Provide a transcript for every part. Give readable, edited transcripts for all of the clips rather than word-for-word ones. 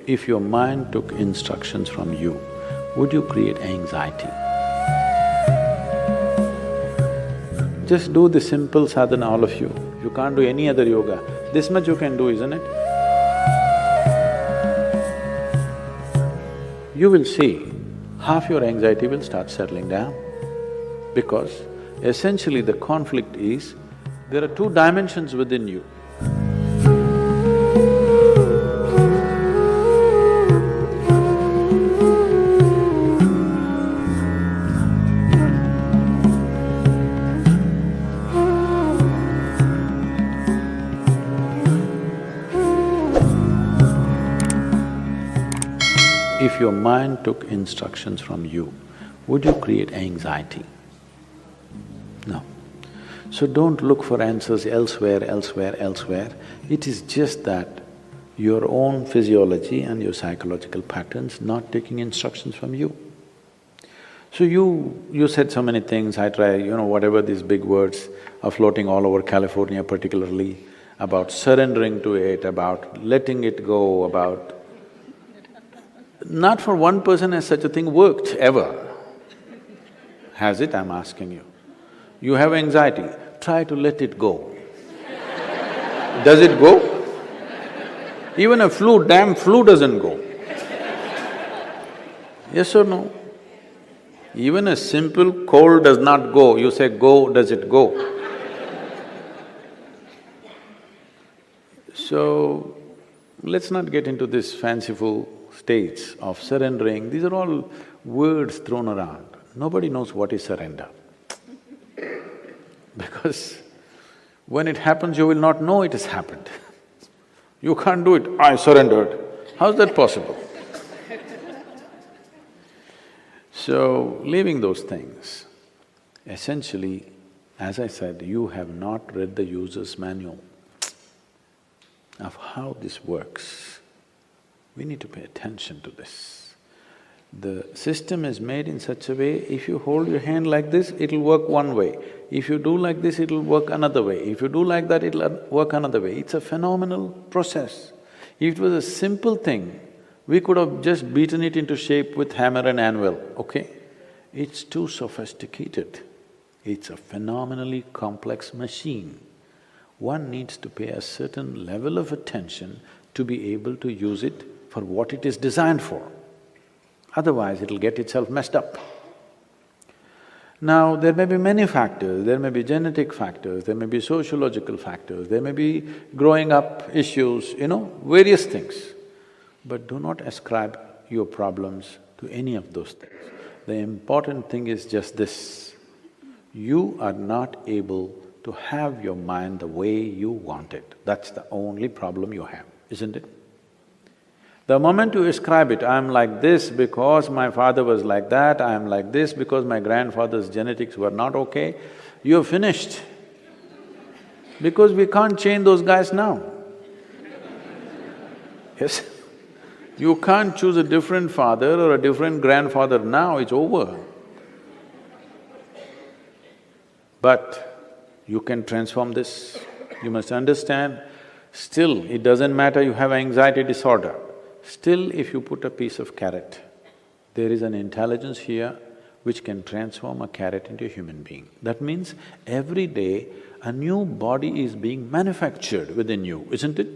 If your mind took instructions from you, would you create anxiety? Just do the simple sadhana, all of you. You can't do any other yoga. This much you can do, isn't it? You will see half your anxiety will start settling down because essentially the conflict is, there are two dimensions within you. If your mind took instructions from you, would you create anxiety? No. So don't look for answers elsewhere. It is just that your own physiology and your psychological patterns not taking instructions from you. So you said so many things, I try, whatever these big words are floating all over California particularly, about surrendering to it, about letting it go, about… Not for one person has such a thing worked, ever. Has it, I'm asking you? You have anxiety, try to let it go. Does it go? Even a damn flu doesn't go. Yes or no? Even a simple cold does not go, you say go, does it go? So, let's not get into this fanciful states of surrendering, these are all words thrown around. Nobody knows what is surrender. Because when it happens, you will not know it has happened. You can't do it, I surrendered. How's that possible? So, leaving those things, essentially, as I said, you have not read the user's manual of how this works. We need to pay attention to this. The system is made in such a way, if you hold your hand like this, it'll work one way. If you do like this, it'll work another way. If you do like that, it'll work another way. It's a phenomenal process. If it was a simple thing, we could have just beaten it into shape with hammer and anvil, okay? It's too sophisticated. It's a phenomenally complex machine. One needs to pay a certain level of attention to be able to use it for what it is designed for. Otherwise, it'll get itself messed up. Now, there may be many factors, there may be genetic factors, there may be sociological factors, there may be growing up issues, various things. But do not ascribe your problems to any of those things. The important thing is just this, you are not able to have your mind the way you want it. That's the only problem you have, isn't it? The moment you ascribe it, I'm like this because my father was like that, I'm like this because my grandfather's genetics were not okay, you're finished. Because we can't change those guys now. Yes? You can't choose a different father or a different grandfather now, it's over. But you can transform this. You must understand, still it doesn't matter you have anxiety disorder. Still, if you put a piece of carrot, there is an intelligence here which can transform a carrot into a human being. That means every day a new body is being manufactured within you, isn't it?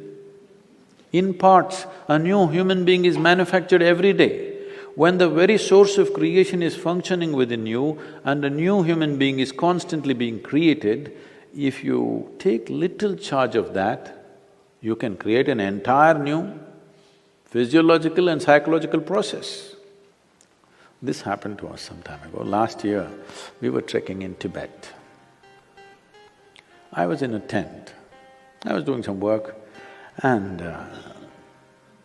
In parts, a new human being is manufactured every day. When the very source of creation is functioning within you and a new human being is constantly being created, if you take little charge of that, you can create an entire new physiological and psychological process. This happened to us some time ago. Last year, we were trekking in Tibet. I was in a tent, I was doing some work and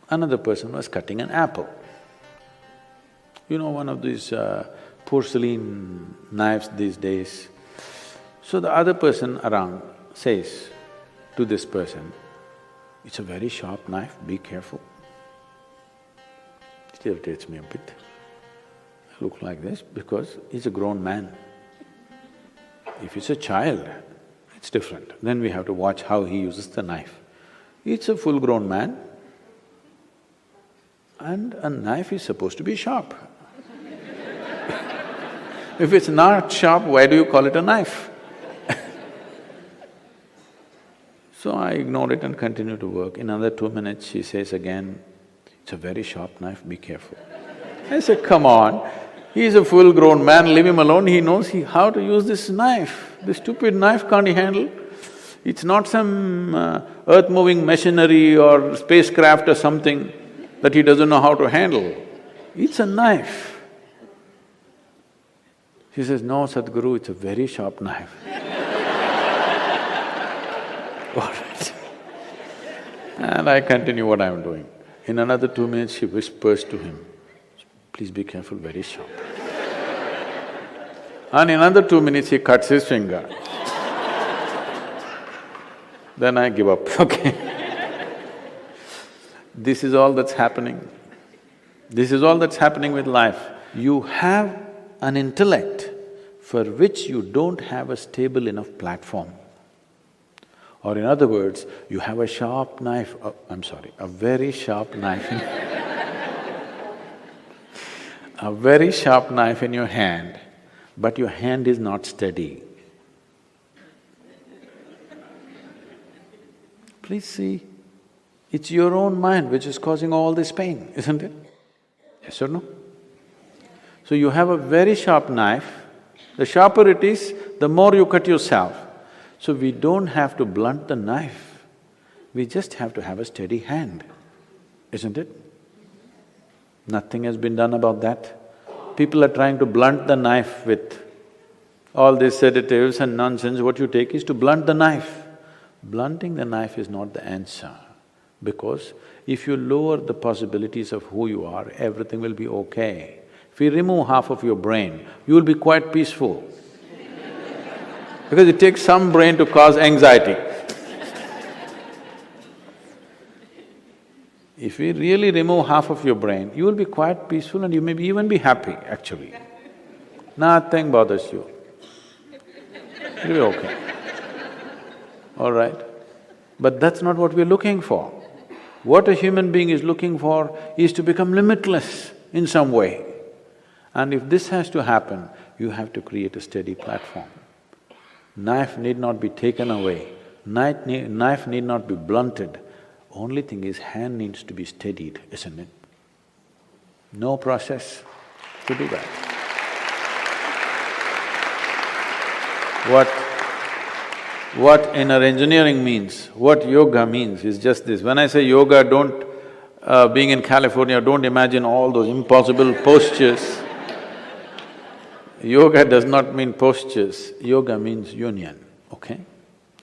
another person was cutting an apple. One of these porcelain knives these days. So the other person around says to this person, "It's a very sharp knife, be careful." It irritates me a bit. I look like this because he's a grown man. If it's a child, it's different. Then we have to watch how he uses the knife. It's a full-grown man. And a knife is supposed to be sharp. If it's not sharp, why do you call it a knife? So I ignored it and continued to work. In another 2 minutes, she says again, "It's a very sharp knife, be careful." I said, "Come on, he's a full-grown man, leave him alone, he knows how to use this knife. This stupid knife can't he handle? It's not some earth-moving machinery or spacecraft or something that he doesn't know how to handle. It's a knife." She says, "No, Sadhguru, it's a very sharp knife." All right. And I continue what I'm doing. In another 2 minutes, she whispers to him, "Please be careful, very sharp." And in another 2 minutes, he cuts his finger. Then I give up, okay. This is all that's happening. This is all that's happening with life. You have an intellect for which you don't have a stable enough platform. Or in other words, you have a sharp knife, a very sharp knife a very sharp knife in your hand, but your hand is not steady. Please see, it's your own mind which is causing all this pain, isn't it? Yes or no? So you have a very sharp knife, the sharper it is, the more you cut yourself. So we don't have to blunt the knife, we just have to have a steady hand, isn't it? Nothing has been done about that. People are trying to blunt the knife with all these sedatives and nonsense. What you take is to blunt the knife. Blunting the knife is not the answer, because if you lower the possibilities of who you are, everything will be okay. If you remove half of your brain, you will be quite peaceful. Because it takes some brain to cause anxiety. If we really remove half of your brain, you will be quite peaceful and you may even be happy, actually. Nothing bothers you. You'll be okay. All right? But that's not what we're looking for. What a human being is looking for is to become limitless in some way. And if this has to happen, you have to create a steady platform. Knife need not be taken away, knife need not be blunted. Only thing is, hand needs to be steadied, isn't it? No process to do that. What inner engineering means, what yoga means is just this. When I say yoga, being in California, don't imagine all those impossible postures. Yoga does not mean postures, yoga means union, okay?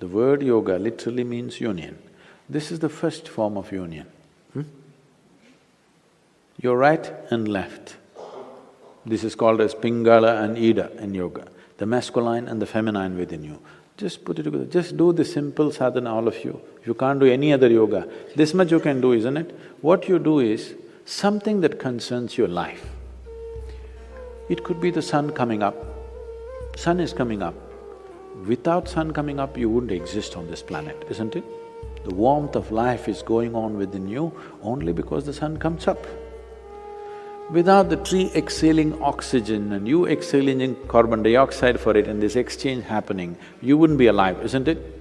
The word yoga literally means union. This is the first form of union. Your right and left. This is called as Pingala and Ida in yoga, the masculine and the feminine within you. Just put it together, just do the simple sadhana, all of you. If you can't do any other yoga, this much you can do, isn't it? What you do is something that concerns your life. It could be the sun coming up. Sun is coming up. Without sun coming up, you wouldn't exist on this planet, isn't it? The warmth of life is going on within you only because the sun comes up. Without the tree exhaling oxygen and you exhaling carbon dioxide for it and this exchange happening, you wouldn't be alive, isn't it?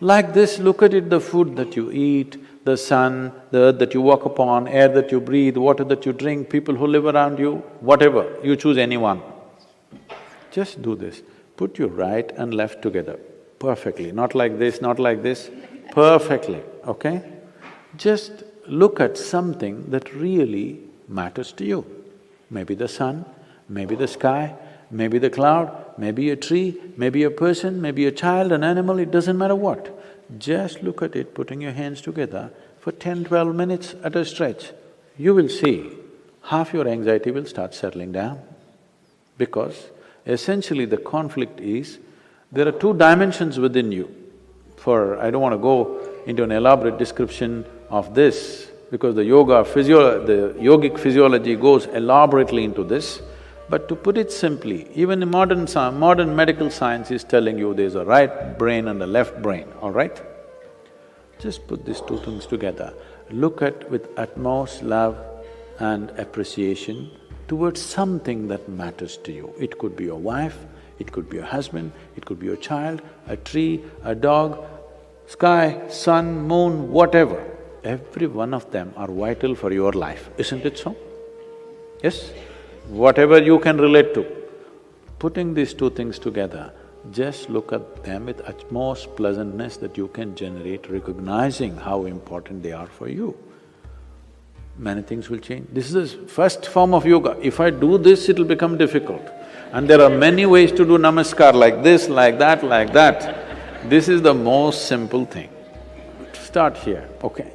Like this, look at it, the food that you eat, the sun, the earth that you walk upon, air that you breathe, water that you drink, people who live around you, whatever, you choose anyone. Just do this, put your right and left together perfectly, not like this, perfectly, okay? Just look at something that really matters to you. Maybe the sun, maybe the sky, maybe the cloud, maybe a tree, maybe a person, maybe a child, an animal, it doesn't matter what. Just look at it, putting your hands together for 10–12 minutes at a stretch. You will see half your anxiety will start settling down. Because essentially the conflict is, there are two dimensions within you. I don't want to go into an elaborate description of this, because the yogic physiology goes elaborately into this. But to put it simply, even the modern medical science is telling you there's a right brain and a left brain, all right? Just put these two things together. look at with utmost love and appreciation towards something that matters to you. It could be your wife, it could be your husband, it could be your child, a tree, a dog, sky, sun, moon, whatever. Every one of them are vital for your life, isn't it so? Yes? Whatever you can relate to. Putting these two things together, just look at them with utmost pleasantness that you can generate, recognizing how important they are for you. Many things will change. This is the first form of yoga. If I do this, it'll become difficult. And there are many ways to do namaskar, like this, like that, like that. This is the most simple thing. Start here, okay